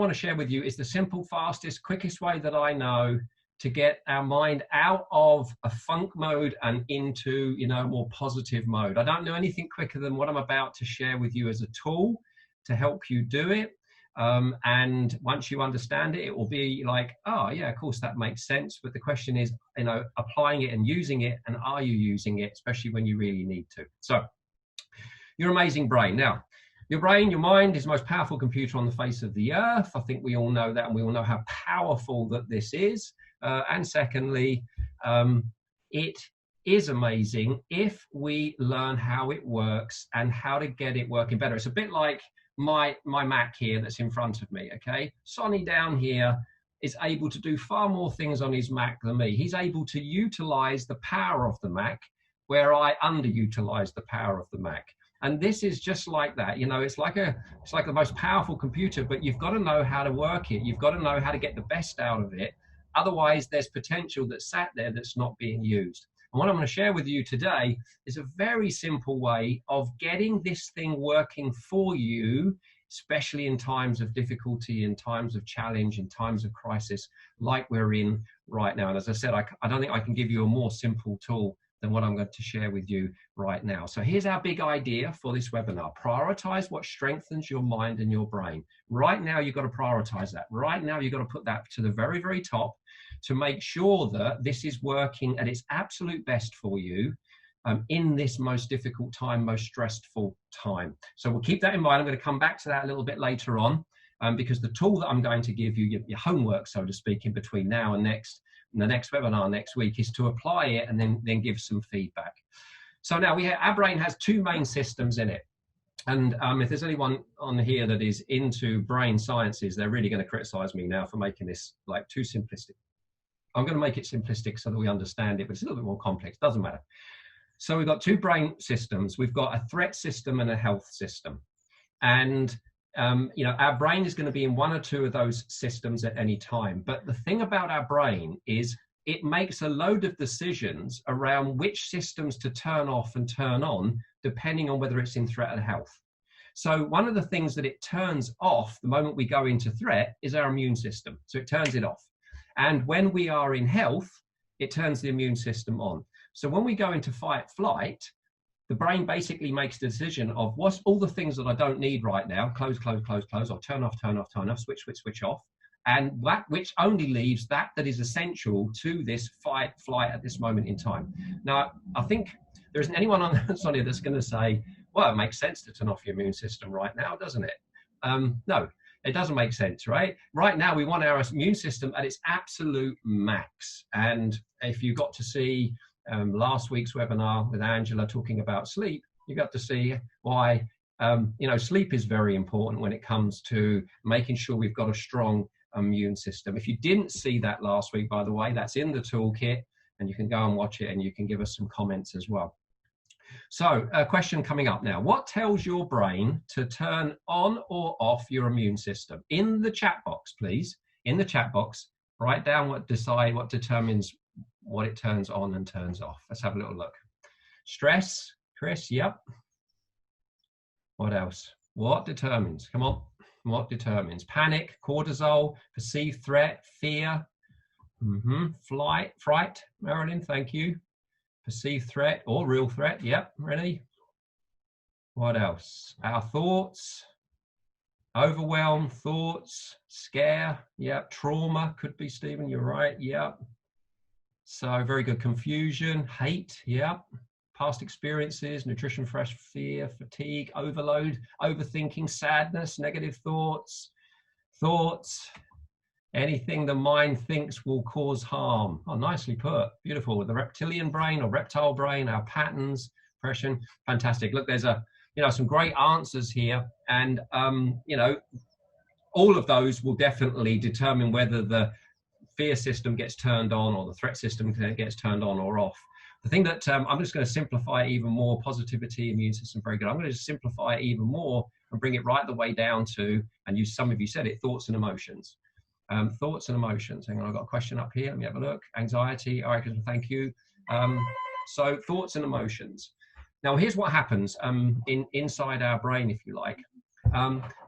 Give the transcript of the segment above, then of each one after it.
want to share with you is the simple, fastest, quickest way that I know to get our mind out of a funk mode and into, you know, a more positive mode. I don't know anything quicker than what I'm about to share with you as a tool to help you do it. And once you understand it, it will be like, oh yeah, of course that makes sense. But the question is, you know, applying it and using it, and are you using it, especially when you really need to? So your amazing brain. Now, your brain, your mind is the most powerful computer on the face of the earth. I think we all know that, and we all know how powerful that this is. And secondly, it is amazing if we learn how it works and how to get it working better. It's a bit like my Mac here that's in front of me, okay? Sonny down here is able to do far more things on his Mac than me. He's able to utilize the power of the Mac where I underutilize the power of the Mac. And this is just like that, you know, it's like the most powerful computer, but you've got to know how to work it. You've got to know how to get the best out of it. Otherwise, there's potential that's sat there that's not being used. And what I'm going to share with you today is a very simple way of getting this thing working for you, especially in times of difficulty, in times of challenge, in times of crisis, like we're in right now. And as I said, I don't think I can give you a more simple tool than what I'm going to share with you right now. So here's our big idea for this webinar. Prioritize what strengthens your mind and your brain. Right now, you've got to prioritize that. Right now, you've got to put that to the very, very top to make sure that this is working at its absolute best for you in this most difficult time, most stressful time. So we'll keep that in mind. I'm going to come back to that a little bit later on because the tool that I'm going to give you, your homework, so to speak, in between now and the next webinar next week, is to apply it and then give some feedback. So now our brain has two main systems in it. And if there's anyone on here that is into brain sciences, they're really going to criticize me now for making this like too simplistic. I'm going to make it simplistic so that we understand it, but it's a little bit more complex. Doesn't matter. So we've got two brain systems. We've got a threat system and a health system. And you know, our brain is going to be in one or two of those systems at any time. But the thing about our brain is it makes a load of decisions around which systems to turn off and turn on, depending on whether it's in threat or health. So one of the things that it turns off the moment we go into threat is our immune system. So it turns it off. And when we are in health, it turns the immune system on. So when we go into fight flight, the brain basically makes the decision of what's all the things that I don't need right now, close, close, close, close, or turn off, turn off, turn off, switch, switch, switch off. And that which only leaves that is essential to this fight flight at this moment in time. Now, I think there isn't anyone on here that's going to say, well, it makes sense to turn off your immune system right now, doesn't it? No. It doesn't make sense, right? Right now, we want our immune system at its absolute max. And if you got to see last week's webinar with Angela talking about sleep, you got to see why, you know, sleep is very important when it comes to making sure we've got a strong immune system. If you didn't see that last week, by the way, that's in the toolkit, and you can go and watch it, and you can give us some comments as well. So a question coming up now. What tells your brain to turn on or off your immune system? In the chat box, please. In the chat box, write down what determines what it turns on and turns off. Let's have a little look. Stress, Chris, yep. What else? What determines? Come on. What determines? Panic, cortisol, perceived threat, fear, flight, fright. Marilyn, thank you. Perceived threat or real threat. Yep, ready? What else? Our thoughts, overwhelm, thoughts, scare. Yep, trauma could be, Stephen, you're right. Yep. So very good. Confusion, hate. Yep. Past experiences, nutrition, fresh, fear, fatigue, overload, overthinking, sadness, negative thoughts, anything the mind thinks will cause harm. Oh, nicely put. Beautiful. The reptilian brain or reptile brain, our patterns, depression. Fantastic. Look, there's some great answers here. And, all of those will definitely determine whether the fear system gets turned on or the threat system gets turned on or off. The thing that I'm just going to simplify it even more, positivity, immune system, very good. I'm going to just simplify it even more and bring it right the way down to, and some of you said it, thoughts and emotions. Thoughts and emotions. Hang on, I've got a question up here. Let me have a look. Anxiety. All right, thank you. So thoughts and emotions. Now, here's what happens inside our brain, if you like.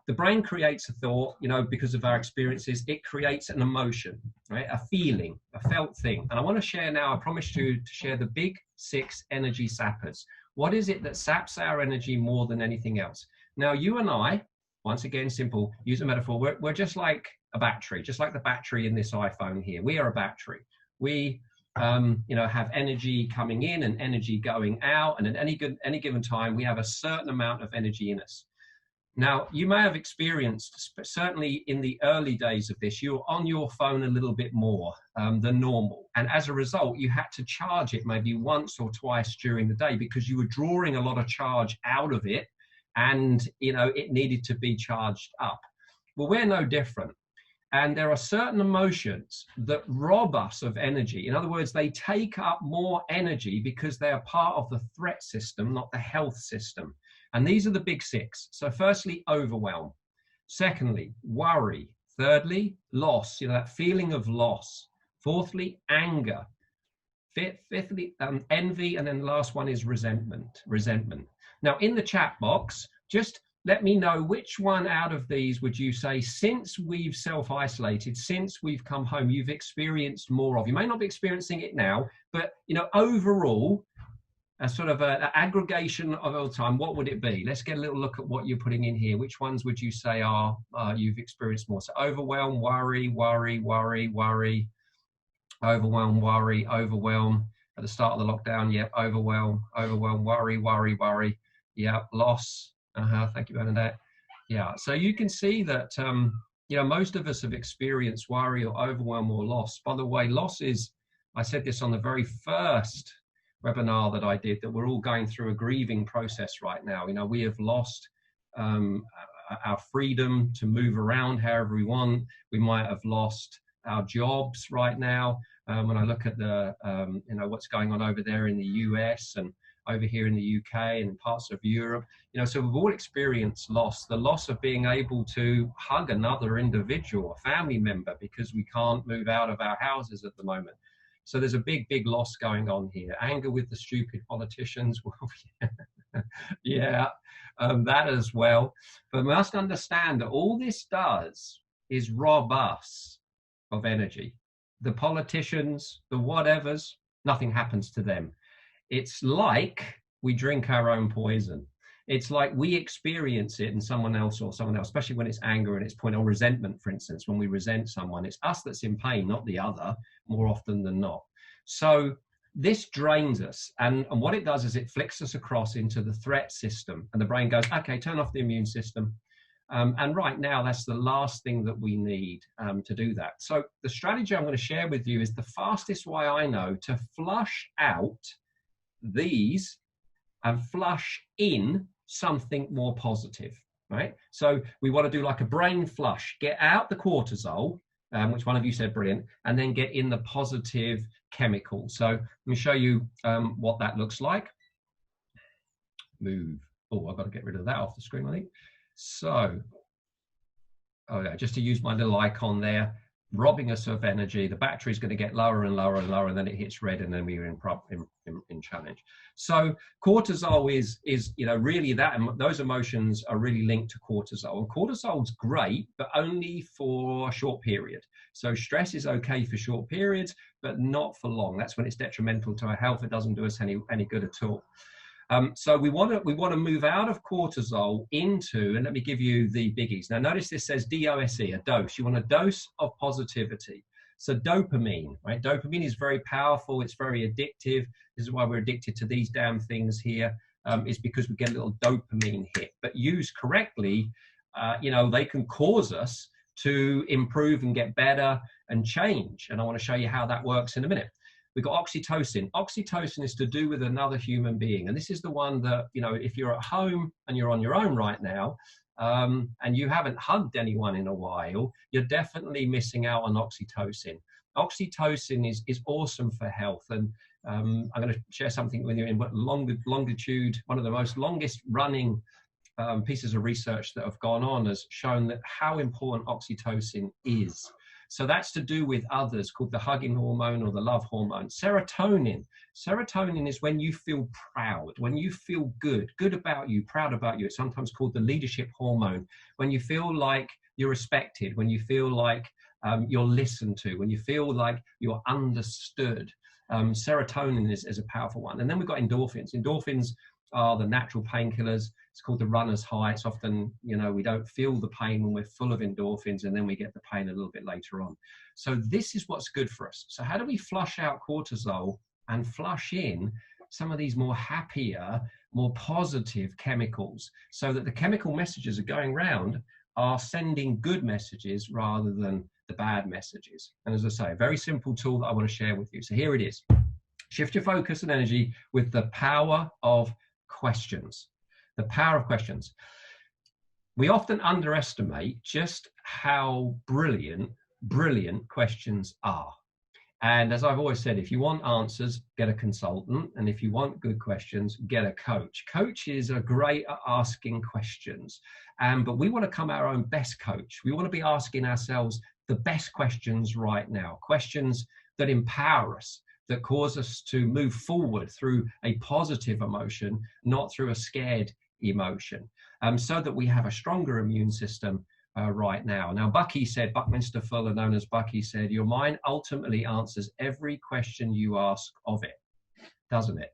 the brain creates a thought, you know, because of our experiences. It creates an emotion, right? A feeling, a felt thing. And I want to share now, I promised you to share the big 6 energy sappers. What is it that saps our energy more than anything else? Now, you and I, once again, simple, use a metaphor. We're just like a battery, just like the battery in this iPhone here. We are a battery. We, you know, have energy coming in and energy going out. And at any given time, we have a certain amount of energy in us. Now, you may have experienced, certainly in the early days of this, you're on your phone a little bit more than normal. And as a result, you had to charge it maybe once or twice during the day because you were drawing a lot of charge out of it and, you know, it needed to be charged up. Well, we're no different. And there are certain emotions that rob us of energy. In other words, they take up more energy because they are part of the threat system, not the health system. And these are the big 6. So firstly, overwhelm. Secondly, worry. Thirdly, loss, you know, that feeling of loss. Fourthly, anger. Fifthly, envy. And then the last one is resentment. Now, in the chat box, just let me know which one out of these would you say, since we've self-isolated, since we've come home, you've experienced more of. You may not be experiencing it now, but, you know, overall, a sort of an aggregation of all time, what would it be? Let's get a little look at what you're putting in here. Which ones would you say are you've experienced more? So overwhelm, worry, overwhelm, worry, overwhelm. At the start of the lockdown, yeah, overwhelm, worry. Yeah, loss. Thank you, Bernadette. Yeah, so you can see that, you know, most of us have experienced worry or overwhelm or loss. By the way, loss is, I said this on the very first webinar that I did, that we're all going through a grieving process right now. You know, we have lost our freedom to move around however we want. We might have lost our jobs right now. When I look at the, you know, what's going on over there in the US and over here in the UK and parts of Europe, you know, so we've all experienced loss, the loss of being able to hug another individual, a family member, because we can't move out of our houses at the moment. So there's a big loss going on here. Anger with the stupid politicians. Well, yeah, that as well. But we must understand that all this does is rob us of energy. The politicians, the whatevers, nothing happens to them. It's like we drink our own poison. It's like we experience it and someone else, especially when it's anger and it's point or resentment, for instance, when we resent someone, it's us that's in pain, not the other, more often than not. So this drains us. And what it does is it flicks us across into the threat system. And the brain goes, okay, turn off the immune system. And right now, that's the last thing that we need to do that. So the strategy I'm going to share with you is the fastest way I know to flush out these and flush in something more positive, right? So we want to do like a brain flush, get out the cortisol, which one of you said brilliant, and then get in the positive chemicals. So let me show you what that looks like. Move. Oh, I've got to get rid of that off the screen, I think. So, okay, just to use my little icon there, robbing us of energy. The battery is going to get lower and lower and lower, and then it hits red, and then we're in challenge. So cortisol is you know, really that, and those emotions are really linked to cortisol. And cortisol's great, but only for a short period. So stress is okay for short periods, but not for long. That's when it's detrimental to our health. It doesn't do us any good at all. So we want to move out of cortisol into, and let me give you the biggies. Now notice this says DOSE, a dose. You want a dose of positivity. So dopamine, right? Dopamine is very powerful. It's very addictive. This is why we're addicted to these damn things here. Is because we get a little dopamine hit. But used correctly, you know, they can cause us to improve and get better and change. And I want to show you how that works in a minute. We've got oxytocin. Oxytocin is to do with another human being. And this is the one that, you know, if you're at home and you're on your own right now, and you haven't hugged anyone in a while, you're definitely missing out on oxytocin. Oxytocin is awesome for health. And I'm going to share something with you in longitude. One of the most longest running pieces of research that have gone on has shown that how important oxytocin is. So that's to do with others, called the hugging hormone or the love hormone. Serotonin. Serotonin is when you feel proud, when you feel good about you, proud about you. It's sometimes called the leadership hormone. When you feel like you're respected, when you feel like you're listened to, when you feel like you're understood. Serotonin is a powerful one. And then we've got endorphins. Endorphins are the natural painkillers. It's called the runner's high. It's often, you know, we don't feel the pain when we're full of endorphins, and then we get the pain a little bit later on. So this is what's good for us. So how do we flush out cortisol and flush in some of these more happier, more positive chemicals, so that the chemical messages are going round are sending good messages rather than the bad messages? And as I say, a very simple tool that I want to share with you. So here it is. Shift your focus and energy with the power of questions. The power of questions. We often underestimate just how brilliant questions are. And as I've always said, if you want answers, get a consultant. And if you want good questions, get a coach. Coaches are great at asking questions. But we want to become our own best coach. We want to be asking ourselves the best questions right now. Questions that empower us, that cause us to move forward through a positive emotion, not through a scared emotion, so that we have a stronger immune system right now. Now, Buckminster Fuller, known as Bucky, said, your mind ultimately answers every question you ask of it, doesn't it?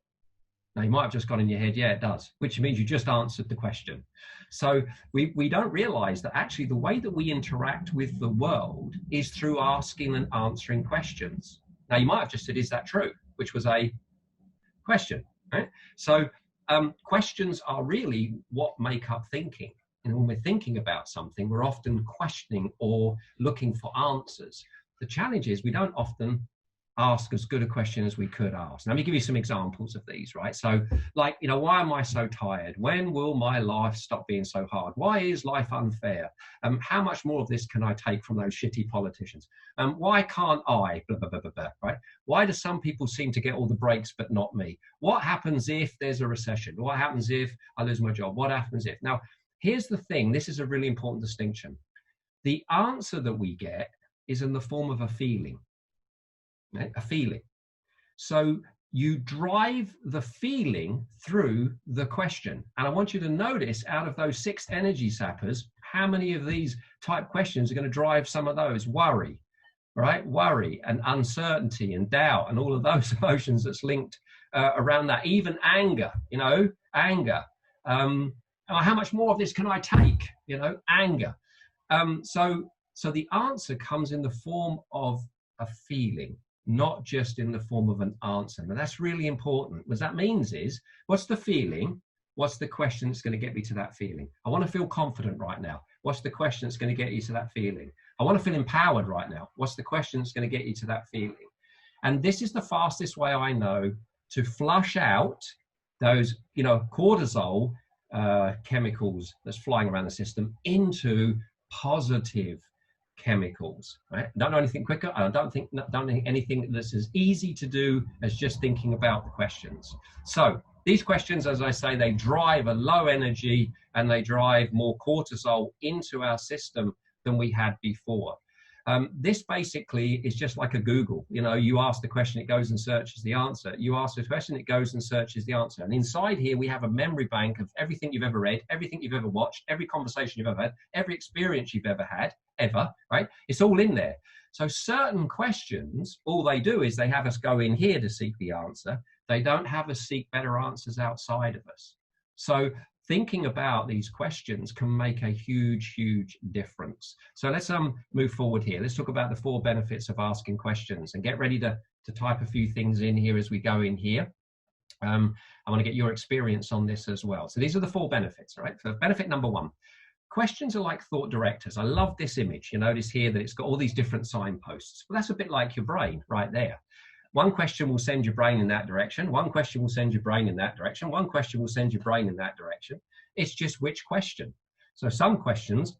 Now, you might have just gone in your head, yeah, it does, which means you just answered the question. So we don't realize that actually the way that we interact with the world is through asking and answering questions. Now, you might have just said, is that true? Which was a question, right? So questions are really what make up thinking. And when we're thinking about something, we're often questioning or looking for answers. The challenge is we don't often ask as good a question as we could ask. Now, let me give you some examples of these, right? So, like, you know, why am I so tired? When will my life stop being so hard? Why is life unfair? How much more of this can I take from those shitty politicians? Why can't I? Blah, blah, blah, blah, blah, right? Why do some people seem to get all the breaks but not me? What happens if there's a recession? What happens if I lose my job? What happens if? Now, here's the thing. This is a really important distinction. The answer that we get is in the form of a feeling. A feeling. So you drive the feeling through the question. And I want you to notice, out of those 6 energy sappers, how many of these type questions are going to drive some of those? Worry, right? Worry and uncertainty and doubt and all of those emotions that's linked around that. Even anger, you know, anger. How much more of this can I take? You know, anger. So the answer comes in the form of a feeling, not just in the form of an answer. Now, that's really important. What that means is, what's the feeling? What's the question that's going to get me to that feeling? I want to feel confident right now. What's the question that's going to get you to that feeling? I want to feel empowered right now. What's the question that's going to get you to that feeling? And this is the fastest way I know to flush out those, you know, cortisol chemicals that's flying around the system into positive chemicals, right? Don't know anything quicker. I don't think anything that's as easy to do as just thinking about the questions. So these questions, as I say, they drive a low energy and they drive more cortisol into our system than we had before. This basically is just like a Google. You know, you ask the question, it goes and searches the answer. You ask the question, it goes and searches the answer. And inside here, we have a memory bank of everything you've ever read, everything you've ever watched, every conversation you've ever had, every experience you've ever had, ever, right? It's all in there. So certain questions, all they do is they have us go in here to seek the answer. They don't have us seek better answers outside of us. So thinking about these questions can make a huge, huge difference. So let's move forward here. Let's talk about the 4 benefits of asking questions, and get ready to type a few things in here as we go in here. I want to get your experience on this as well. So these are the 4 benefits, right? So benefit number 1, questions are like thought directors. I love this image. You notice here that it's got all these different signposts. Well, that's a bit like your brain right there. One question will send your brain in that direction. One question will send your brain in that direction. One question will send your brain in that direction. It's just which question. So some questions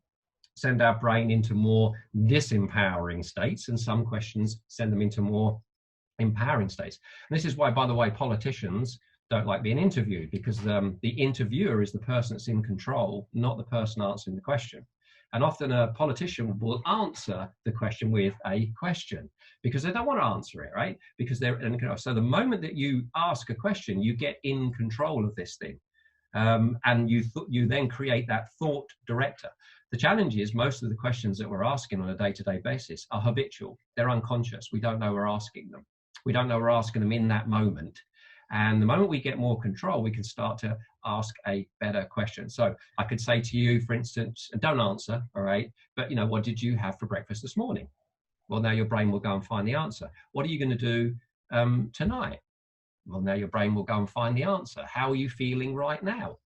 send our brain into more disempowering states, and some questions send them into more empowering states. And this is why, by the way, politicians don't like being interviewed, because the interviewer is the person that's in control, not the person answering the question. And often a politician will answer the question with a question because they don't want to answer it, right? Because they're in control. So the moment that you ask a question, you get in control of this thing. And you then create that thought director. The challenge is most of the questions that we're asking on a day-to-day basis are habitual. They're unconscious. We don't know we're asking them. We don't know we're asking them in that moment. And the moment we get more control, we can start to ask a better question. So I could say to you, for instance, and don't answer, all right, but what did you have for breakfast this morning? Well, now your brain will go and find the answer. What are you going to do tonight? Well, now your brain will go and find the answer. How are you feeling right now?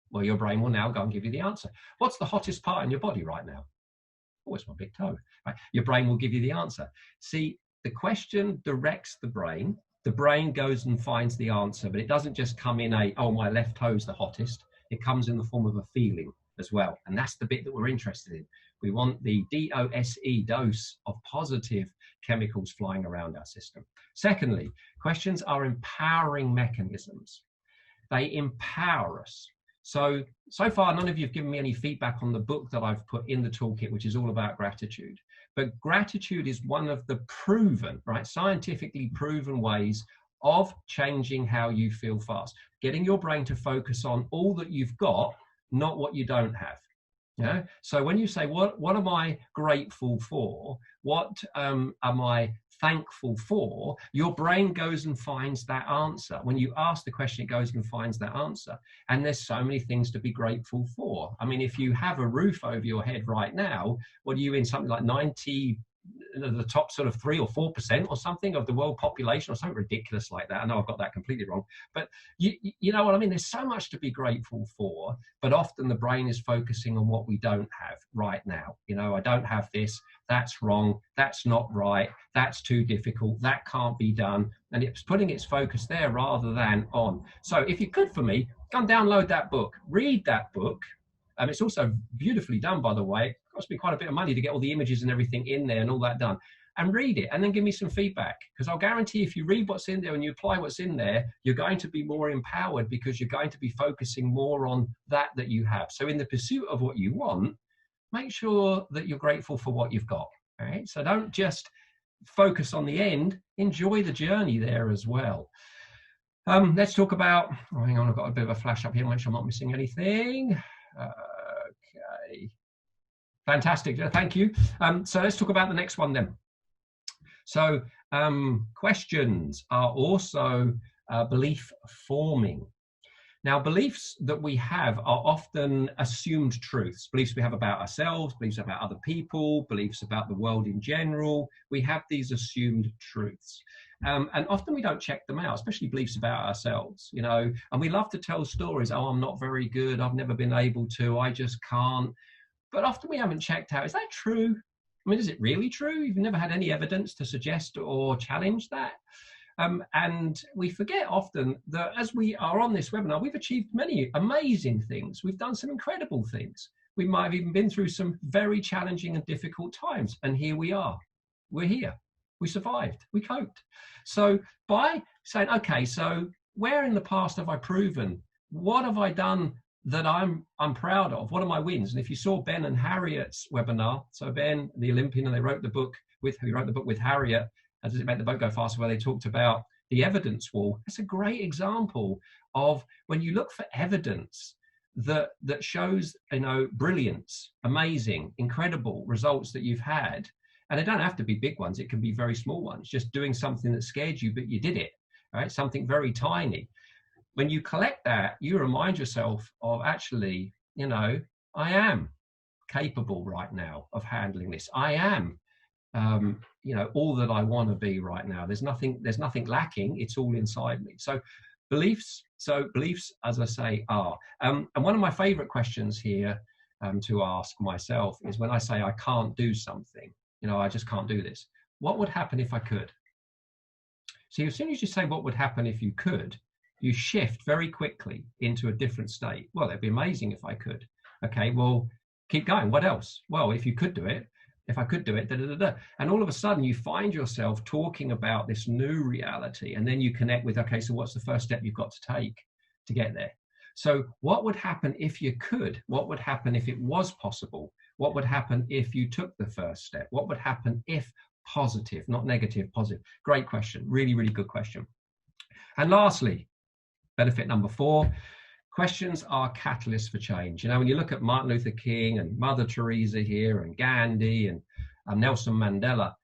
Well, your brain will now go and give you the answer. What's the hottest part in your body right now? Oh, it's my big toe. Right? Your brain will give you the answer. See, the question directs the brain. The brain goes and finds the answer, but it doesn't just come in oh, my left toe's the hottest. It comes in the form of a feeling as well. And that's the bit that we're interested in. We want the DOSE, dose of positive chemicals flying around our system. Secondly, questions are empowering mechanisms. They empower us. So far, none of you have given me any feedback on the book that I've put in the toolkit, which is all about gratitude. But gratitude is one of the proven, right, scientifically proven ways of changing how you feel fast. Getting your brain to focus on all that you've got, not what you don't have. Yeah. So when you say, what am I grateful for? What am I thankful for? Your brain goes and finds that answer. When you ask the question, it goes and finds that answer. And there's so many things to be grateful for. I mean, if you have a roof over your head right now, what are you in, something like 90, the top sort of 3 or 4% or something of the world population, or something ridiculous like that? I know I've got that completely wrong, but you know what I mean? There's so much to be grateful for, but often the brain is focusing on what we don't have right now. I don't have this, that's wrong, that's not right, that's too difficult, that can't be done. And it's putting its focus there rather than on. So if you could, for me, go and download that book, read that book. It's also beautifully done, by the way. It cost me quite a bit of money to get all the images and everything in there and all that done. And read it and then give me some feedback, because I'll guarantee if you read what's in there and you apply what's in there, you're going to be more empowered, because you're going to be focusing more on that you have. So in the pursuit of what you want, make sure that you're grateful for what you've got. All right. So don't just focus on the end, enjoy the journey there as well. Let's talk about, hang on, I've got a bit of a flash up here, make sure I'm not missing anything. Okay, fantastic, thank you. So let's talk about the next one then. So questions are also belief forming. Now, beliefs that we have are often assumed truths, beliefs we have about ourselves, beliefs about other people, beliefs about the world in general. We have these assumed truths. And often we don't check them out, especially beliefs about ourselves, and we love to tell stories. Oh, I'm not very good, I've never been able to, I just can't. But often we haven't checked out, is that true? I mean, is it really true? You've never had any evidence to suggest or challenge that. And we forget often that as we are on this webinar, we've achieved many amazing things. We've done some incredible things. We might have even been through some very challenging and difficult times. And here we are. We're here. We survived. We coped. So by saying, okay, so where in the past have I proven? What have I done that I'm proud of? What are my wins? And if you saw Ben and Harriet's webinar, so Ben, the Olympian, and he wrote the book with Harriet, Does It Make the Boat Go Faster, where they talked about the evidence wall. That's a great example of when you look for evidence that shows, brilliance, amazing, incredible results that you've had. And they don't have to be big ones. It can be very small ones, just doing something that scared you, but you did it, right? Something very tiny. When you collect that, you remind yourself of actually, I am capable right now of handling this. I am, all that I want to be right now. There's nothing lacking. It's all inside me. So beliefs, as I say, are. And one of my favorite questions here to ask myself is when I say I can't do something, I just can't do this. What would happen if I could? So as soon as you say what would happen if you could, you shift very quickly into a different state. Well, it'd be amazing if I could. Okay, well, keep going. What else? Well, if you could do it, if I could do it, and all of a sudden you find yourself talking about this new reality, and then you connect with, okay, so what's the first step you've got to take to get there? So what would happen if you could? What would happen if it was possible? What would happen if you took the first step? What would happen if positive, not negative, positive? Great question. Really, really good question. And lastly, benefit number 4, questions are catalysts for change. You know, when you look at Martin Luther King and Mother Teresa here and Gandhi and Nelson Mandela,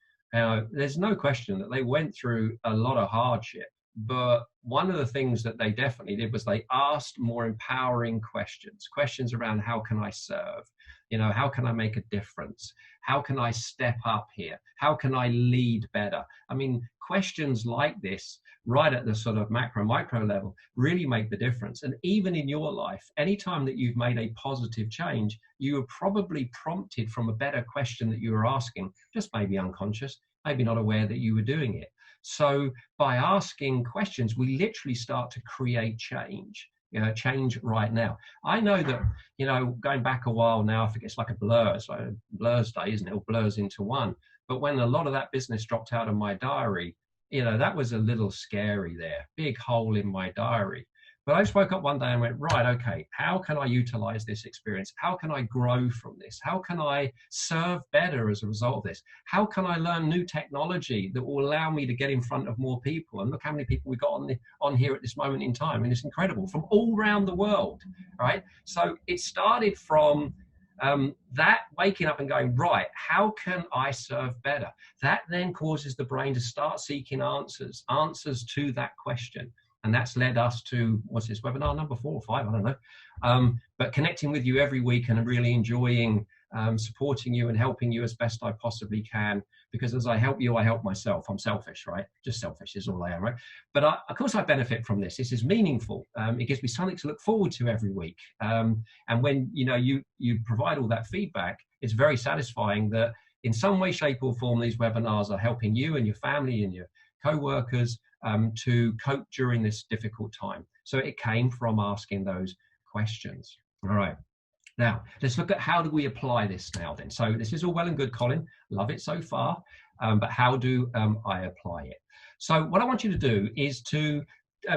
there's no question that they went through a lot of hardship. But one of the things that they definitely did was they asked more empowering questions around how can I serve? You know, how can I make a difference? How can I step up here? How can I lead better? I mean, questions like this, right at the sort of macro, micro level, really make the difference. And even in your life, anytime that you've made a positive change, you were probably prompted from a better question that you were asking, just maybe unconscious, maybe not aware that you were doing it. So by asking questions, we literally start to create change. Change right now. I know that, you know, going back a while now, I think it's like a blur. It's like a blur's day, isn't it? It all blurs into one. But when a lot of that business dropped out of my diary, you know, that was a little scary there. Big hole in my diary. But I just woke up one day and went, right, okay, how can I utilize this experience? How can I grow from this? How can I serve better as a result of this? How can I learn new technology that will allow me to get in front of more people? And look how many people we got on here at this moment in time. And it's incredible, from all around the world, right? So it started from that waking up and going, right, how can I serve better? That then causes the brain to start seeking answers to that question. And that's led us to, what's this, webinar number 4 or 5, I don't know. But connecting with you every week and really enjoying supporting you and helping you as best I possibly can. Because as I help you, I help myself. I'm selfish, right? Just selfish is all I am, right? But of course I benefit from this. This is meaningful. It gives me something to look forward to every week. And when, you know, you provide all that feedback, it's very satisfying that in some way, shape or form, these webinars are helping you and your family and your co-workers to cope during this difficult time. So it came from asking those questions. All right. Now, let's look at how do we apply this now then. So this is all well and good, Colin. Love it so far. But how do I apply it? So what I want you to do is to,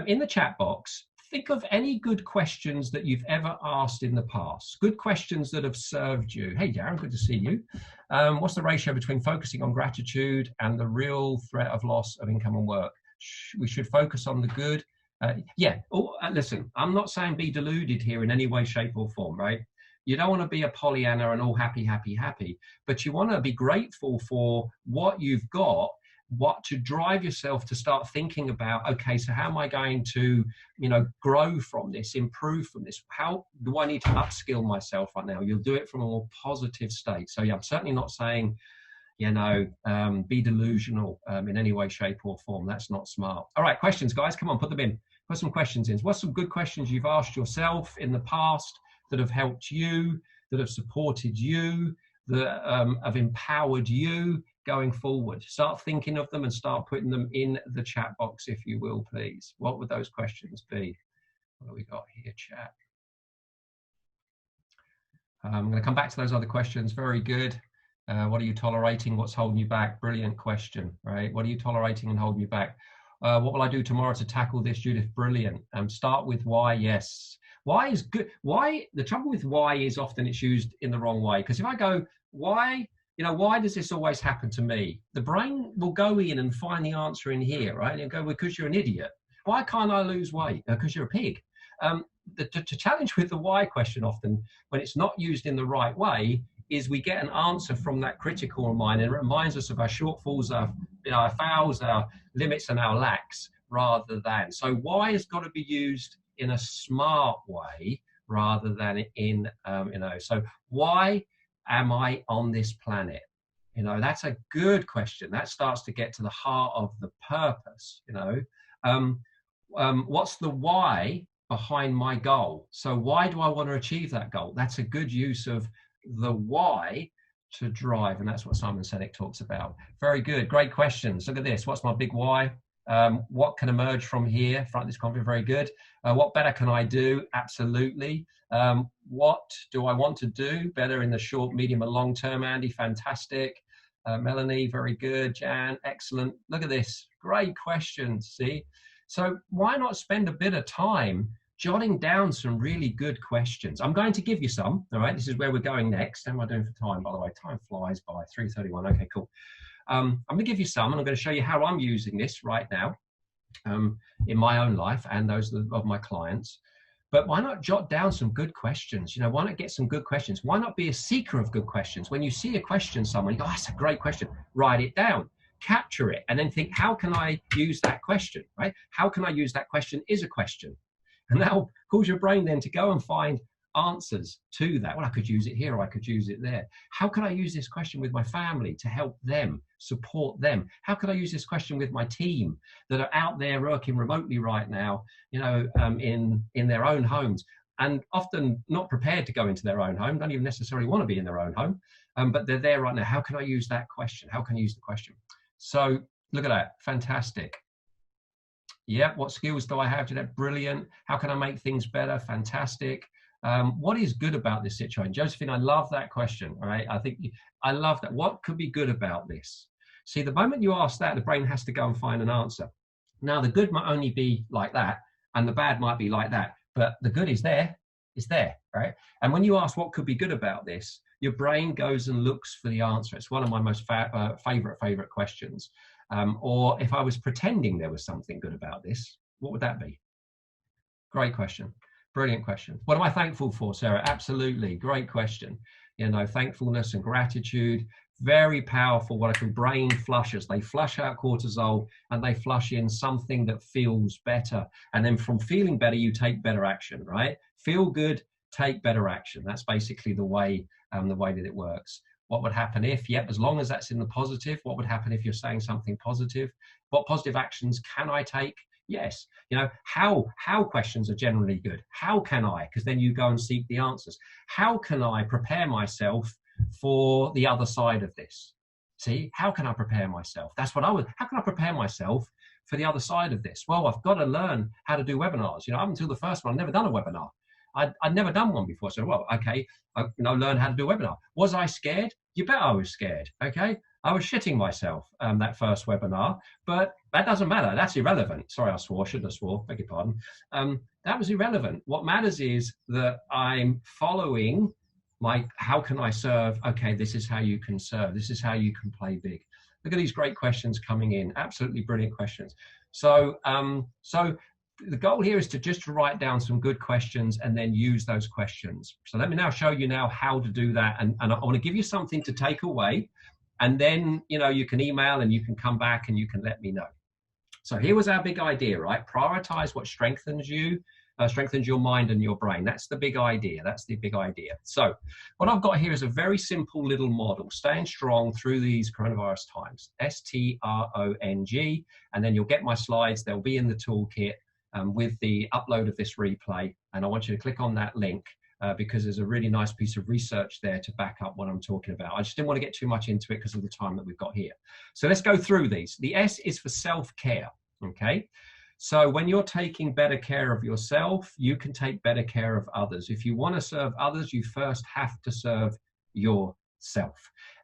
in the chat box, think of any good questions that you've ever asked in the past. Good questions that have served you. Hey, Darren, good to see you. What's the ratio between focusing on gratitude and the real threat of loss of income and work? We should focus on the good. Listen, I'm not saying be deluded here in any way, shape or form, right? You don't want to be a Pollyanna and all happy, happy, happy, but you want to be grateful for what you've got, what to drive yourself to start thinking about, okay, so how am I going to, you know, grow from this, improve from this? How do I need to upskill myself right now? You'll do it from a more positive state. So yeah, I'm certainly not saying, you know, be delusional in any way, shape or form. That's not smart. All right, questions, guys, come on, put them in. Put some questions in. What's some good questions you've asked yourself in the past that have helped you, that have supported you, that have empowered you going forward? Start thinking of them and start putting them in the chat box, if you will, please. What would those questions be? What have we got here, chat? I'm going to come back to those other questions. Very good. What are you tolerating? What's holding you back? Brilliant question, right? What are you tolerating and holding you back? What will I do tomorrow to tackle this, Judith? Brilliant. Start with why. Yes. Why is good. Why, the trouble with why is often it's used in the wrong way. Because if I go, why, you know, why does this always happen to me? The brain will go in and find the answer in here, right? And go, because you're an idiot. Why can't I lose weight? Because you're a pig. To challenge with the why question often, when it's not used in the right way, is we get an answer from that critical mind, and it reminds us of our shortfalls, our fouls, our limits and our lacks, rather than. So why has got to be used in a smart way rather than in, so why am I on this planet? You know, that's a good question. That starts to get to the heart of the purpose, you know. What's the why behind my goal? So why do I want to achieve that goal? That's a good use of the why to drive, and that's what Simon Sinek talks about. Very good, great questions. Look at this. What's my big why? What can emerge from here? Front this conference, very good. What better can I do? Absolutely. What do I want to do better in the short, medium, and long term? Andy, fantastic. Melanie, very good. Jan, excellent. Look at this, great questions. See, so why not spend a bit of time jotting down some really good questions. I'm going to give you some, all right? This is where we're going next. How am I doing for time, by the way? Time flies by, 3:31. Okay, cool. I'm going to give you some, and I'm going to show you how I'm using this right now in my own life and those of my clients. But why not jot down some good questions? You know, why not get some good questions? Why not be a seeker of good questions? When you see a question, someone, you go, oh, that's a great question. Write it down, capture it, and then think, how can I use that question, right? How can I use that question is a question. And that will cause your brain then to go and find answers to that. Well, I could use it here, or I could use it there. How can I use this question with my family to help them, support them? How can I use this question with my team that are out there working remotely right now, you know, in their own homes, and often not prepared to go into their own home, don't even necessarily want to be in their own home, but they're there right now. How can I use that question? How can I use the question? So look at that, fantastic. Yeah, what skills do I have today? Brilliant. How can I make things better? Fantastic. What is good about this situation? Josephine, I love that question, all right? I love that. What could be good about this? See, the moment you ask that, the brain has to go and find an answer. Now, the good might only be like that, and the bad might be like that, but the good is there, right? And when you ask what could be good about this, your brain goes and looks for the answer. It's one of my most favorite questions. Or if I was pretending there was something good about this, what would that be? Great question. Brilliant question. What am I thankful for, Sarah? Absolutely. Great question. You know, thankfulness and gratitude, very powerful. What I call brain flushers. They flush out cortisol and they flush in something that feels better. And then from feeling better, you take better action, right? Feel good, take better action. That's basically the way that it works. What would happen if, yep, as long as that's in the positive, what would happen if you're saying something positive? What positive actions can I take? Yes. You know, how questions are generally good. How can I? Because then you go and seek the answers. How can I prepare myself for the other side of this? See, how can I prepare myself? That's what how can I prepare myself for the other side of this? Well, I've got to learn how to do webinars. You know, up until the first one, I've never done a webinar. I'd never done one before. So, well, okay, I learn how to do a webinar. Was I scared? You bet I was scared, okay? I was shitting myself that first webinar, but that doesn't matter. That's irrelevant. Sorry, I swore, shouldn't have swore, beg your pardon. That was irrelevant. What matters is that I'm following how can I serve? Okay, this is how you can serve. This is how you can play big. Look at these great questions coming in. Absolutely brilliant questions. So, the goal here is to just write down some good questions and then use those questions. So let me now show you now how to do that. And I want to give you something to take away. And then, you know, you can email and you can come back and you can let me know. So here was our big idea, right? Prioritize what strengthens you, strengthens your mind and your brain. That's the big idea. That's the big idea. So what I've got here is a very simple little model, staying strong through these coronavirus times, STRONG. And then you'll get my slides. They'll be in the toolkit. With the upload of this replay, and I want you to click on that link because there's a really nice piece of research there to back up what I'm talking about. I just didn't want to get too much into it because of the time that we've got here. So let's go through these. The S is for self-care, okay? So when you're taking better care of yourself, you can take better care of others. If you want to serve others, you first have to serve yourself.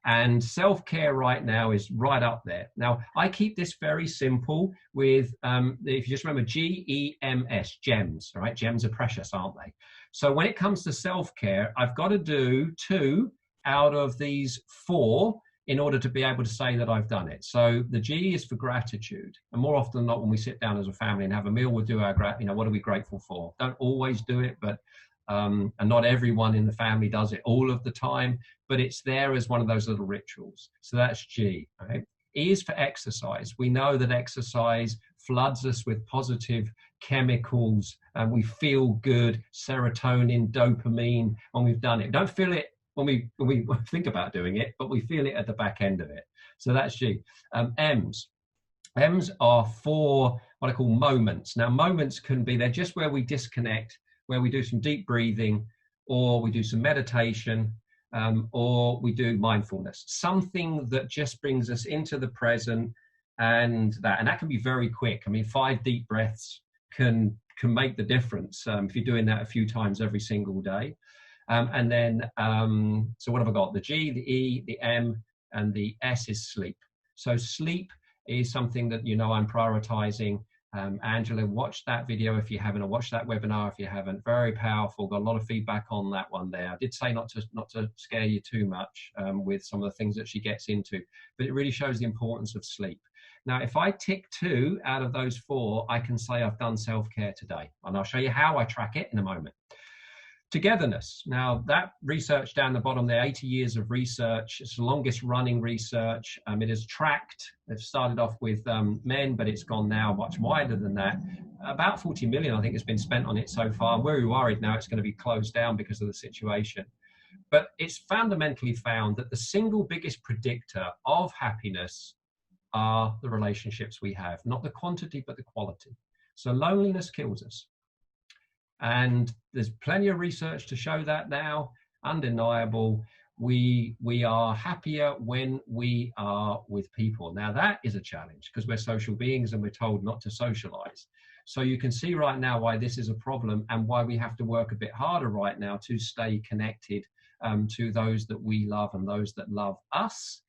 And self-care right now is right up there. Now, I keep this very simple with, if you just remember GEMS, gems, right? Gems are precious, aren't they? So when it comes to self-care, I've got to do 2 out of these 4 in order to be able to say that I've done it. So the G is for gratitude. And more often than not, when we sit down as a family and have a meal, we'll do our, what are we grateful for? Don't always do it, but and not everyone in the family does it all of the time, but it's there as one of those little rituals. So that's G. Right? E is for exercise. We know that exercise floods us with positive chemicals and we feel good, serotonin, dopamine when we've done it. Don't feel it when we think about doing it, but we feel it at the back end of it. So that's G. M's. M's are for what I call moments. Now, moments can be, they're just where we disconnect, where we do some deep breathing, or we do some meditation, or we do mindfulness, something that just brings us into the present, and that can be very quick. I mean, 5 deep breaths can make the difference if you're doing that a few times every single day. And then, so what have I got? The G, the E, the M, and the S is sleep. So sleep is something that, I'm prioritizing. Angela, watch that video if you haven't, or watch that webinar if you haven't. Very powerful. Got a lot of feedback on that one there. I did say not to scare you too much with some of the things that she gets into, but it really shows the importance of sleep. Now, if I tick 2 out of those 4, I can say I've done self-care today, and I'll show you how I track it in a moment. Togetherness. Now, that research down the bottom there, 80 years of research. It's the longest running research. It is tracked. They've started off with men, but it's gone now much wider than that. About 40 million, I think, has been spent on it so far. I'm very worried now it's going to be closed down because of the situation. But it's fundamentally found that the single biggest predictor of happiness are the relationships we have, not the quantity, but the quality. So loneliness kills us. And there's plenty of research to show that now, undeniable. We are happier when we are with people. Now that is a challenge because we're social beings and we're told not to socialize. So you can see right now why this is a problem and why we have to work a bit harder right now to stay connected to those that we love and those that love us,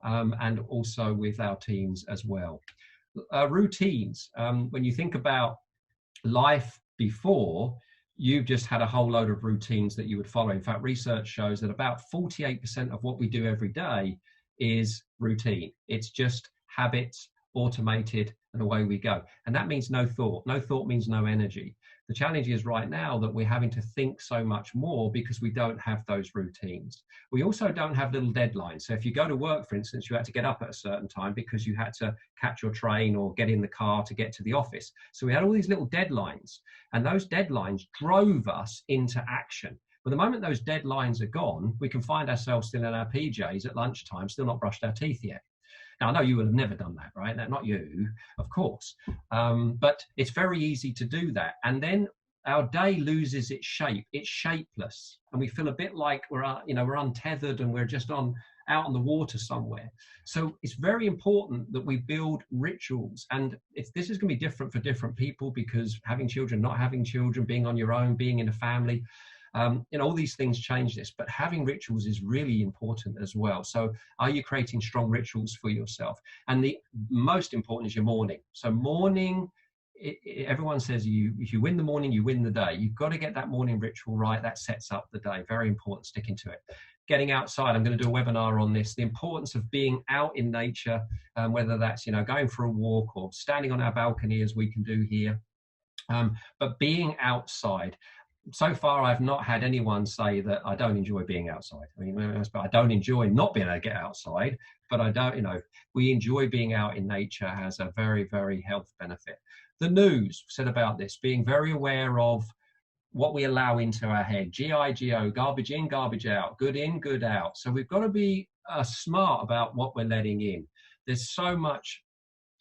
and also with our teams as well. Routines. When you think about life before, you've just had a whole load of routines that you would follow. In fact, research shows that about 48% of what we do every day is routine. It's just habits, automated, and away we go. And that means no thought. No thought means no energy. The challenge is right now that we're having to think so much more because we don't have those routines. We also don't have little deadlines. So if you go to work, for instance, you had to get up at a certain time because you had to catch your train or get in the car to get to the office. So we had all these little deadlines, and those deadlines drove us into action. But the moment those deadlines are gone, we can find ourselves still in our PJs at lunchtime, still not brushed our teeth yet. Now, I know you will have never done that, right? Not you, of course. But it's very easy to do that. And then our day loses its shape. It's shapeless. And we feel a bit like we're untethered and we're just out on the water somewhere. So it's very important that we build rituals. And this is going to be different for different people because having children, not having children, being on your own, being in a family, all these things change this, but having rituals is really important as well. So are you creating strong rituals for yourself? And the most important is your morning. So morning, everyone says if you win the morning, you win the day. You've got to get that morning ritual right. That sets up the day. Very important, sticking to it. Getting outside, I'm going to do a webinar on this, the importance of being out in nature, whether that's going for a walk or standing on our balcony as we can do here, but being outside. So far, I've not had anyone say that I don't enjoy being outside. I mean, I don't enjoy not being able to get outside, but I don't, we enjoy being out in nature has a very, very health benefit. The news said about this, being very aware of what we allow into our head, GIGO, garbage in, garbage out, good in, good out. So we've got to be smart about what we're letting in. There's so much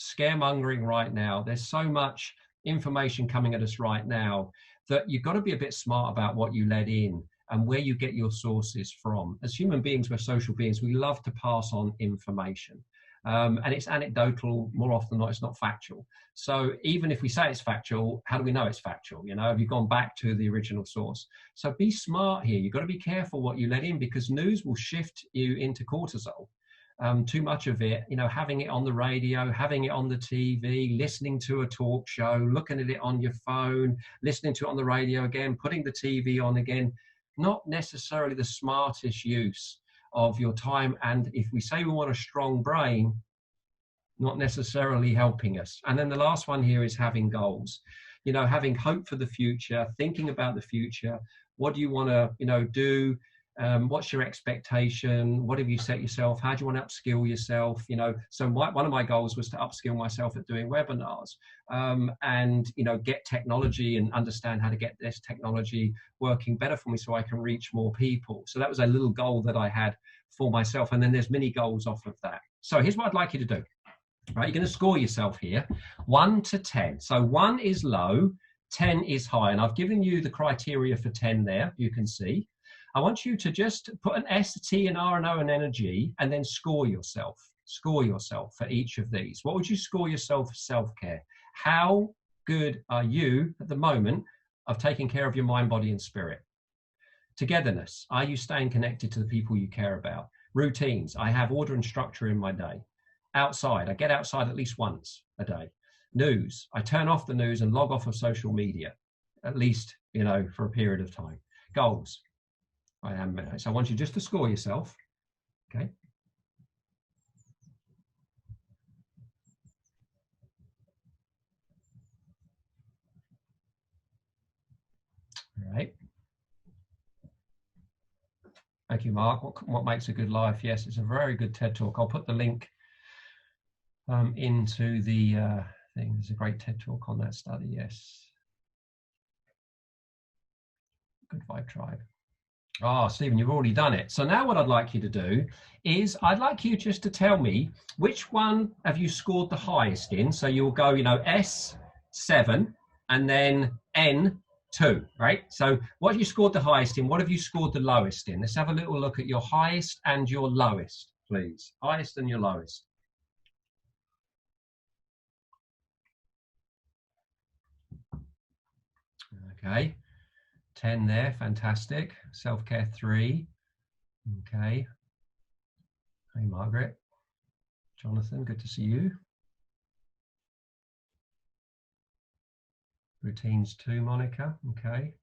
scaremongering right now. There's so much information coming at us right now that you've got to be a bit smart about what you let in and where you get your sources from. As human beings, we're social beings. We love to pass on information. And it's anecdotal. More often than not, it's not factual. So even if we say it's factual, how do we know it's factual? Have you gone back to the original source? So be smart here. You've got to be careful what you let in because news will shift you into cortisol. Too much of it, having it on the radio, having it on the TV, listening to a talk show, looking at it on your phone, listening to it on the radio again, putting the TV on again, not necessarily the smartest use of your time. And if we say we want a strong brain, not necessarily helping us. And then the last one here is having goals, having hope for the future, thinking about the future. What do you want to, do? What's your expectation? What have you set yourself? How do you want to upskill yourself? So one of my goals was to upskill myself at doing webinars, and get technology and understand how to get this technology working better for me so I can reach more people. So that was a little goal that I had for myself. And then there's mini goals off of that. So here's what I'd like you to do. Right, you're going to score yourself here, 1 to 10. So 1 is low, 10 is high. And I've given you the criteria for 10 there, you can see. I want you to just put an S, T, and R, and O, and N, and G, and then score yourself. Score yourself for each of these. What would you score yourself for self-care? How good are you at the moment of taking care of your mind, body, and spirit? Togetherness. Are you staying connected to the people you care about? Routines. I have order and structure in my day. Outside. I get outside at least once a day. News. I turn off the news and log off of social media, at least, you know, for a period of time. Goals. So I want you just to score yourself. Okay. All right. Thank you, Mark. What makes a good life? Yes, it's a very good TED Talk. I'll put the link into the thing. There's a great TED Talk on that study. Yes. Good Vibe Tribe. Oh, Stephen, you've already done it. So now what I'd like you to do is I'd like you just to tell me which one have you scored the highest in. So you'll go, you know, S7 and then N2, right? So what have you scored the highest in? What have you scored the lowest in? Let's have a little look at your highest and your lowest, please. Highest and your lowest. Okay. 10 there, fantastic. Self-care 3. Okay. Hey, Margaret. Jonathan, good to see you. Routines 2, Monica. Okay.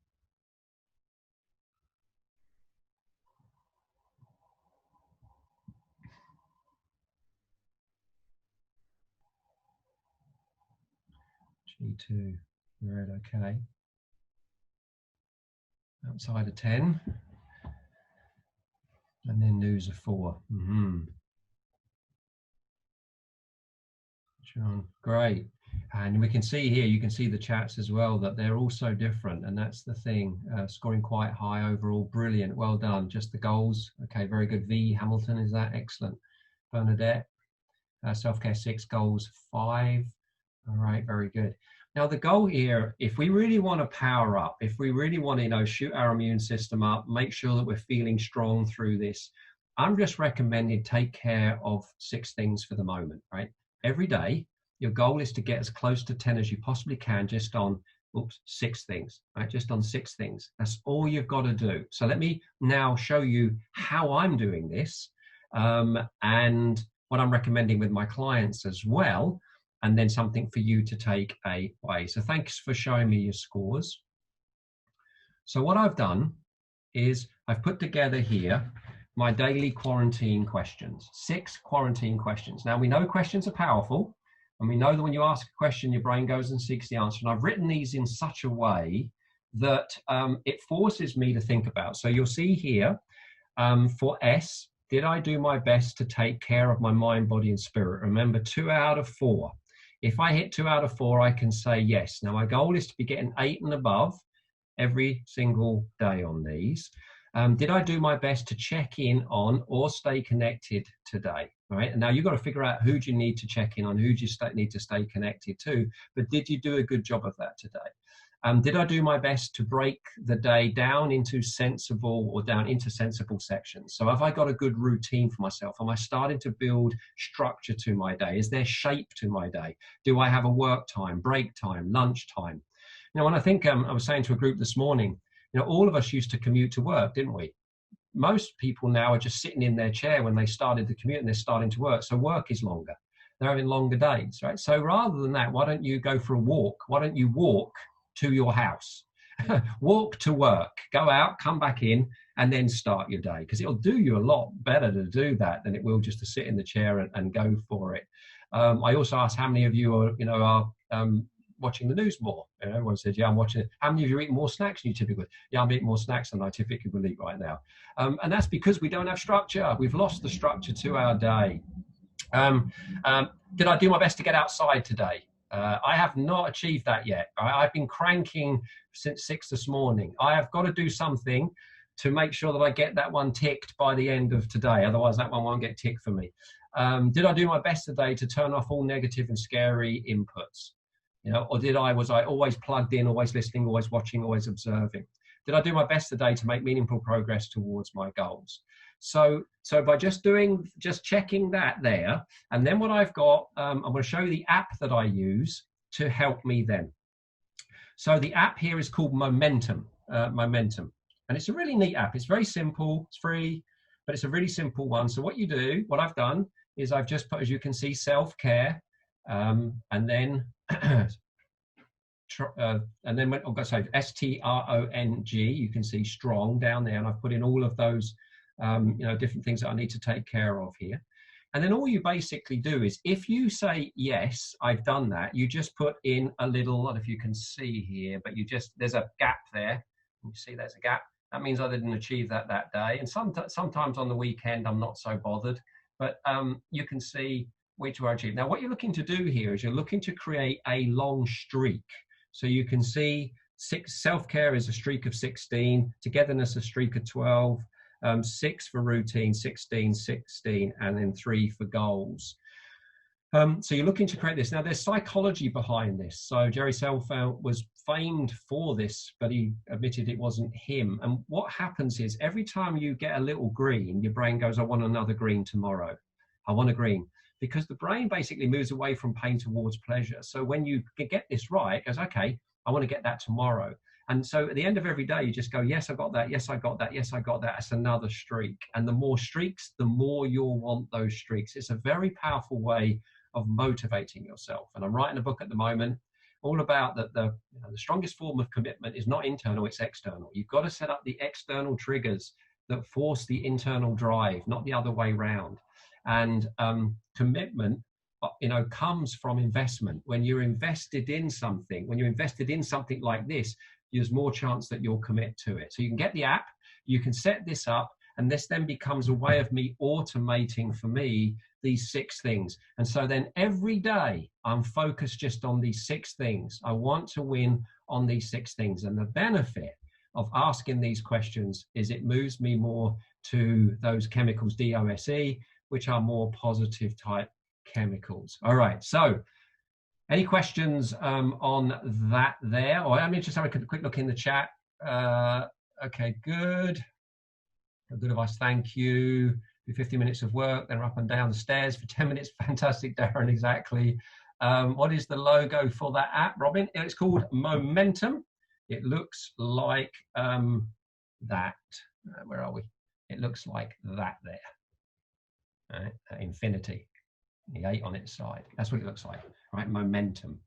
G2, right, okay. Outside of 10. And then news of 4. John, great. And we can see here, you can see the chats as well, that they're all so different. And that's the thing, scoring quite high overall. Brilliant. Well done. Just the goals. Okay, very good. V, Hamilton, is that? Excellent. Bernadette, self-care 6, goals 5. All right, very good. Now the goal here, if we really want to power up, if we really want to, you know, shoot our immune system up, make sure that we're feeling strong through this, I'm just recommending take care of 6 things for the moment, right? Every day, your goal is to get as close to 10 as you possibly can, just on 6 things, right? Just on 6 things. That's all you've got to do. So let me now show you how I'm doing this and what I'm recommending with my clients as well, and then something for you to take away. So thanks for showing me your scores. So what I've done is I've put together here my daily quarantine questions, 6 quarantine questions. Now we know questions are powerful, and we know that when you ask a question, your brain goes and seeks the answer. And I've written these in such a way that it forces me to think about. So you'll see here for S, did I do my best to take care of my mind, body, and spirit? Remember, 2 out of 4. If I hit 2 out of 4, I can say yes. Now my goal is to be getting 8 and above every single day on these. Did I do my best to check in on or stay connected today? All right. And now you've got to figure out who do you need to check in on, who do you need to stay connected to, but did you do a good job of that today? Did I do my best to break the day down into sensible sections? So have I got a good routine for myself? Am I starting to build structure to my day? Is there shape to my day? Do I have a work time, break time, lunch time? You know, when I think, I was saying to a group this morning, you know, all of us used to commute to work, didn't we? Most people now are just sitting in their chair when they started the commute and they're starting to work. So work is longer. They're having longer days, right? So rather than that, why don't you go for a walk? Why don't you walk to your house? Walk to work, go out, come back in, and then start your day, because it'll do you a lot better to do that than it will just to sit in the chair and go for it. I also asked how many of you are watching the news more. You know, everyone said, yeah, I'm watching it. How many of you are eating more snacks than you typically would? Yeah, I'm eating more snacks than I typically will eat right now. And that's because we don't have structure. We've lost the structure to our day. Did I do my best to get outside today? I have not achieved that yet. I've been cranking since 6 this morning. I have got to do something to make sure that I get that one ticked by the end of today. Otherwise, that one won't get ticked for me. Did I do my best today to turn off all negative and scary inputs? You know, or was I always plugged in, always listening, always watching, always observing? Did I do my best today to make meaningful progress towards my goals? So by just checking that there, and then what I've got, I'm going to show you the app that I use to help me then. So the app here is called Momentum, and it's a really neat app. It's very simple, it's free, but it's a really simple one. So what I've done is I've just put, as you can see, self-care, And then and then when I've got to say strong, you can see strong down there, and I've put in all of those different things that I need to take care of here. And then all you basically do is, if you say yes, I've done that, you just put in a little, I don't know if you can see here, but there's a gap there. You see there's a gap. That means I didn't achieve that day. And sometimes on the weekend I'm not so bothered, but you can see which I achieved. Now what you're looking to do here is you're looking to create a long streak. So you can see self-care is a streak of 16, togetherness a streak of 12, 6 for routine, 16, 16, and then 3 for goals. So you're looking to create this. Now there's psychology behind this. So Jerry Seinfeld was famed for this, but he admitted it wasn't him. And what happens is every time you get a little green, your brain goes, I want another green tomorrow. I want a green. Because the brain basically moves away from pain towards pleasure. So when you get this right, it goes, okay, I want to get that tomorrow. And so at the end of every day, you just go, yes, I got that. Yes, I got that. Yes, I got that. It's another streak. And the more streaks, the more you'll want those streaks. It's a very powerful way of motivating yourself. And I'm writing a book at the moment all about that the strongest form of commitment is not internal, it's external. You've got to set up the external triggers that force the internal drive, not the other way round. And commitment, comes from investment. When you're invested in something, like this, there's more chance that you'll commit to it. So you can get the app, you can set this up, and this then becomes a way of me automating for me these 6 things. And so then every day I'm focused just on these 6 things. I want to win on these 6 things. And the benefit of asking these questions is it moves me more to those chemicals, DOSE, which are more positive type chemicals. All right, so any questions on that there? Or let me just have a quick look in the chat. Okay, good. Good advice, thank you. Do 50 minutes of work, then up and down the stairs for 10 minutes. Fantastic, Darren, exactly. What is the logo for that app, Robin? It's called Momentum. It looks like that. Where are we? It looks like that there. Infinity, the 8 on its side. That's what it looks like, right? Momentum.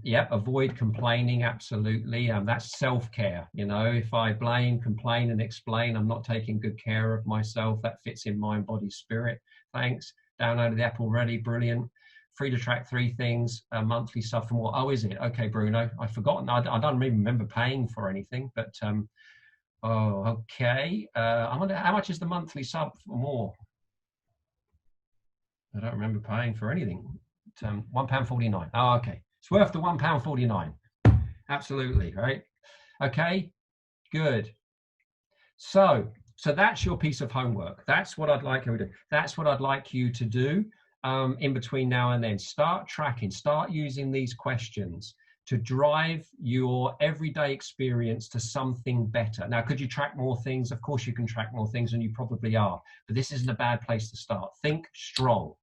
Yep, avoid complaining, absolutely. That's self-care. If I blame, complain, and explain, I'm not taking good care of myself. That fits in mind, body, spirit. Thanks. Downloaded the app already, brilliant. Free to track 3 things, a monthly sub for more. Oh, is it? Okay, Bruno, I've forgotten. I don't even remember paying for anything, but oh, okay. I wonder how much is the monthly sub for more? I don't remember paying for anything. £1.49. Oh, okay. It's worth the £1.49. Absolutely, right? Okay, good. So that's your piece of homework. That's what I'd like you to do. That's what I'd like you to do in between now and then. Start tracking, start using these questions to drive your everyday experience to something better. Now, could you track more things? Of course you can track more things, and you probably are, but this isn't a bad place to start. Think strong,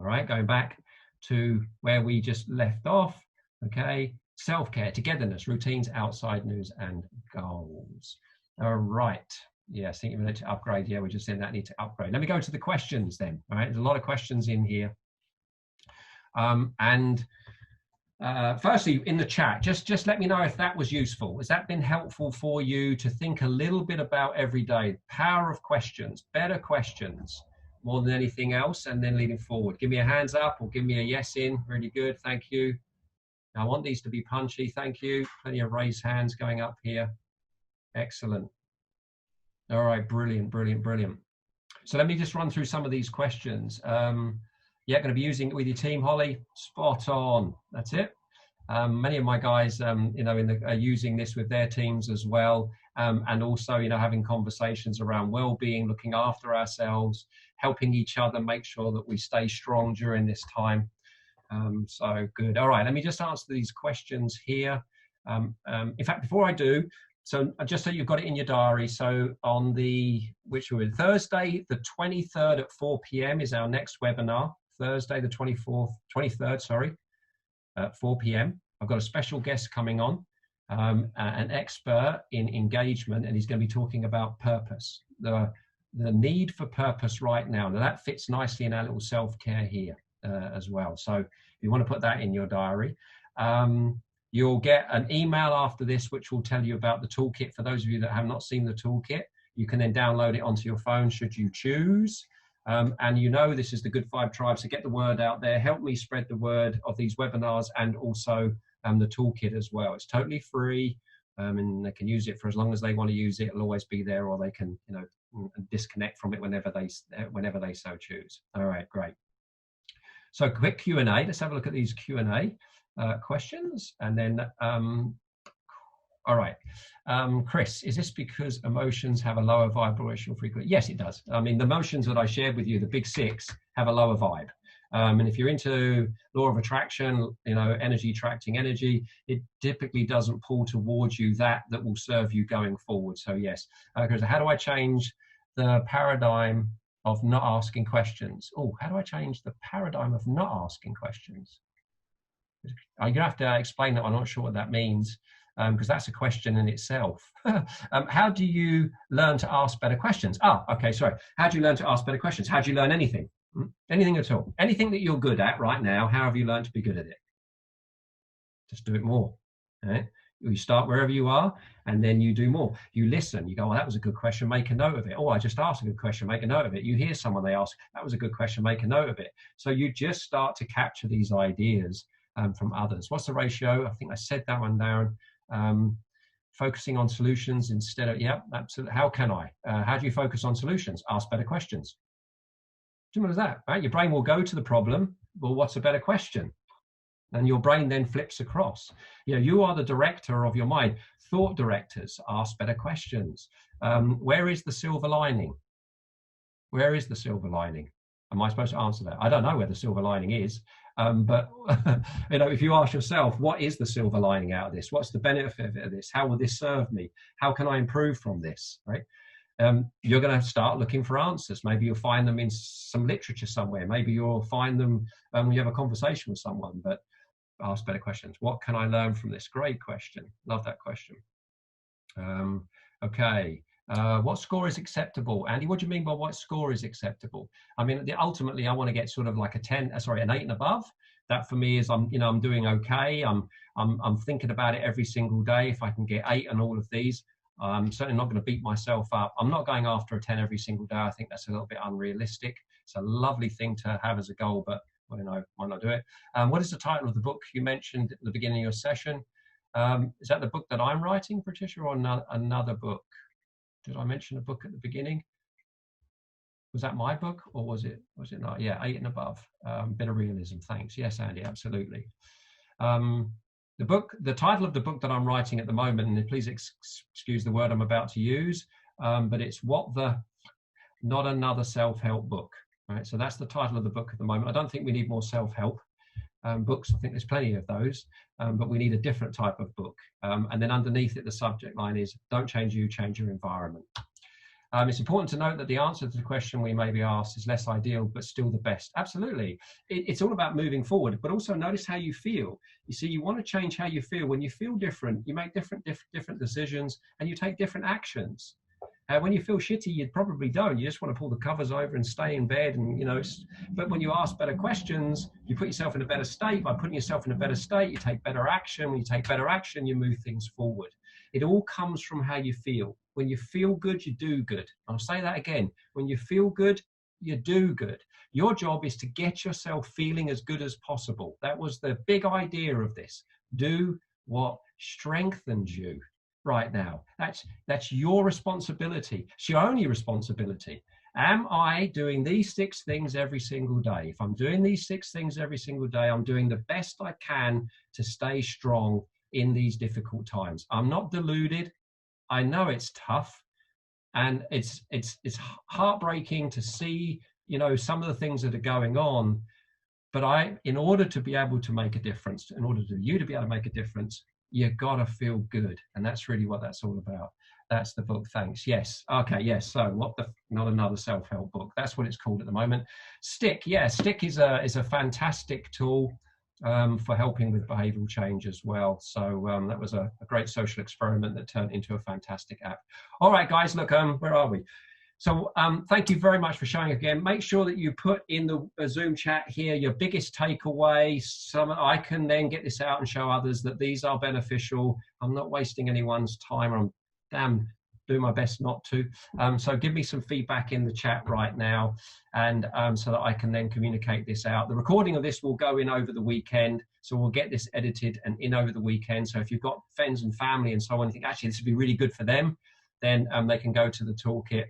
right? Going back to where we just left off, okay? Self-care, togetherness, routines, outside news, and goals. All right. Yes, think you need to upgrade. Yeah, we're just saying that need to upgrade. Let me go to the questions then, all right? There's a lot of questions in here. Firstly, in the chat, just let me know if that was useful. Has that been helpful for you to think a little bit about every day? Power of questions, better questions more than anything else, and then leading forward. Give me a hands up or give me a yes in. Really good, thank you. Now, I want these to be punchy, thank you. Plenty of raised hands going up here. Excellent. All right, brilliant. So let me just run through some of these questions. Yeah, going to be using it with your team, Holly. Spot on. That's it. Many of my guys, are using this with their teams as well, and also, having conversations around well-being, looking after ourselves, helping each other, make sure that we stay strong during this time. So good. All right, let me just answer these questions here. In fact, before I do, so just so you've got it in your diary, so on Thursday, the 23rd at 4 p.m. is our next webinar. Thursday, the 23rd, sorry, at 4 p.m. I've got a special guest coming on, an expert in engagement, and he's going to be talking about purpose, the the need for purpose right now. Now that fits nicely in our little self-care here as well. So if you want to put that in your diary, you'll get an email after this which will tell you about the toolkit. For those of you that have not seen the toolkit, you can then download it onto your phone should you choose. And you know this is the Good Vibe Tribe, so get the word out there. Help me spread the word of these webinars and also the toolkit as well. It's totally free, and they can use it for as long as they want to use it. It'll always be there, or they can, you know, disconnect from it whenever they so choose. All right, great. So quick Q&A. Let's have a look at these Q&A questions, and then all right, Chris, is this because emotions have a lower vibrational frequency? Yes, it does. I mean, the emotions that I shared with you, the big 6, have a lower vibe. And if you're into law of attraction, you know, energy attracting energy, it typically doesn't pull towards you that will serve you going forward. So yes, Chris, how do I change the paradigm of not asking questions? Oh, how do I change the paradigm of not asking questions? You're gonna have to explain that. I'm not sure what that means, because that's a question in itself. How do you learn to ask better questions? Okay, sorry. How do you learn to ask better questions? How do you learn anything? Anything at all? Anything that you're good at right now, how have you learned to be good at it? Just do it more. Right? You start wherever you are, and then you do more. You listen. You go, oh, that was a good question. Make a note of it. Oh, I just asked a good question. Make a note of it. You hear someone, they ask, that was a good question. Make a note of it. So you just start to capture these ideas from others. What's the ratio? I think I said that one down. Focusing on solutions instead of, yeah, absolutely. How can I? How do you focus on solutions? Ask better questions. Simple as that, right? Your brain will go to the problem. Well, what's a better question? And your brain then flips across. You know, you are the director of your mind. Thought directors ask better questions. Where is the silver lining? Where is the silver lining? Am I supposed to answer that? I don't know where the silver lining is. But you know, if you ask yourself, what is the silver lining out of this? What's the benefit of this? How will this serve me? How can I improve from this? Right? You're going to start looking for answers. Maybe you'll find them in some literature somewhere. Maybe you'll find them when you have a conversation with someone. But ask better questions. What can I learn from this? Great question. Love that question. Okay. What score is acceptable? Andy, what do you mean by what score is acceptable? I mean, ultimately, I want to get sort of like an 8 and above. That for me is I'm doing okay. I'm thinking about it every single day. If I can get 8 on all of these, I'm certainly not going to beat myself up. I'm not going after a 10 every single day. I think that's a little bit unrealistic. It's a lovely thing to have as a goal, but you know, why not do it? What is the title of the book you mentioned at the beginning of your session? Is that the book that I'm writing, Patricia, or another book? Did I mention a book at the beginning? Was that my book, or was it not? Yeah, 8 and above. Bit of realism. Thanks. Yes, Andy, absolutely. The title of the book that I'm writing at the moment, and please excuse the word I'm about to use, but it's Not Another Self-Help Book. Right. So that's the title of the book at the moment. I don't think we need more self-help books. I think there's plenty of those, but we need a different type of book. And then underneath it, the subject line is, don't change you, change your environment. It's important to note that the answer to the question we may be asked is less ideal, but still the best. Absolutely. It's all about moving forward, but also notice how you feel. You see, you want to change how you feel. When you feel different, you make different decisions, and you take different actions. When you feel shitty, you probably don't. You just want to pull the covers over and stay in bed. And you know, but when you ask better questions, you put yourself in a better state. By putting yourself in a better state, you take better action. When you take better action, you move things forward. It all comes from how you feel. When you feel good, you do good. I'll say that again. When you feel good, you do good. Your job is to get yourself feeling as good as possible. That was the big idea of this. Do what strengthens you right now. That's your responsibility. It's your only responsibility. Am I doing these 6 things every single day? If I'm doing these 6 things every single day, I'm doing the best I can to stay strong in these difficult times. I'm not deluded. I know it's tough, and it's heartbreaking to see, you know, some of the things that are going on. But in order to be able to make a difference, in order for you to be able to make a difference, you gotta feel good, and that's really what that's all about. That's the book. Thanks. Yes. Okay. Yes. So, Not Another Self-Help Book. That's what it's called at the moment. Stick. Yeah. Stick is a fantastic tool for helping with behavioural change as well. So that was a great social experiment that turned into a fantastic app. All right, guys. Look, where are we? So thank you very much for showing again. Make sure that you put in the Zoom chat here your biggest takeaway. I can then get this out and show others that these are beneficial. I'm not wasting anyone's time. I'm damn doing my best not to. So give me some feedback in the chat right now, and so that I can then communicate this out. The recording of this will go in over the weekend, so we'll get this edited and in over the weekend. So if you've got friends and family and so on, you think actually this would be really good for them, then they can go to the toolkit.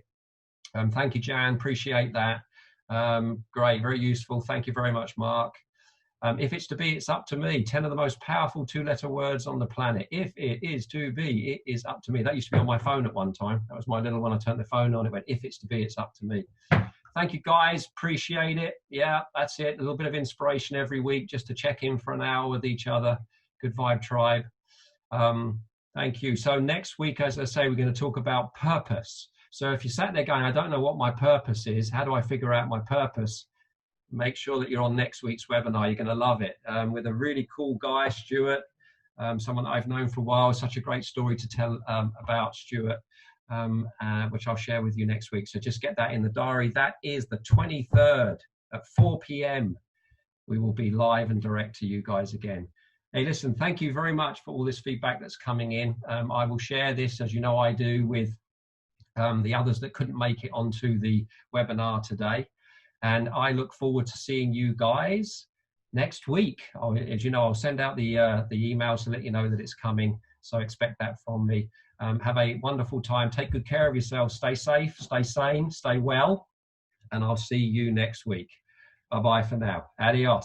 Thank you, Jan. Appreciate that. Great, very useful. Thank you very much, Mark. If it's to be, it's up to me. 10 of the most powerful 2-letter words on the planet. If it is to be, it is up to me. That used to be on my phone at one time. That was my little one. I turned the phone on. It went, if it's to be, it's up to me. Thank you, guys. Appreciate it. Yeah, that's it. A little bit of inspiration every week just to check in for an hour with each other. Good Vibe Tribe. Thank you. So next week, as I say, we're going to talk about purpose. So if you sat there going, I don't know what my purpose is, how do I figure out my purpose? Make sure that you're on next week's webinar. You're going to love it. With a really cool guy, Stuart, someone that I've known for a while. Such a great story to tell about Stuart, which I'll share with you next week. So just get that in the diary. That is the 23rd at 4 p.m. We will be live and direct to you guys again. Hey, listen, thank you very much for all this feedback that's coming in. I will share this, as you know I do, with the others that couldn't make it onto the webinar today. And I look forward to seeing you guys next week. As you know, I'll send out the emails to let you know that it's coming. So expect that from me. Have a wonderful time. Take good care of yourself. Stay safe, stay sane, stay well. And I'll see you next week. Bye-bye for now. Adios.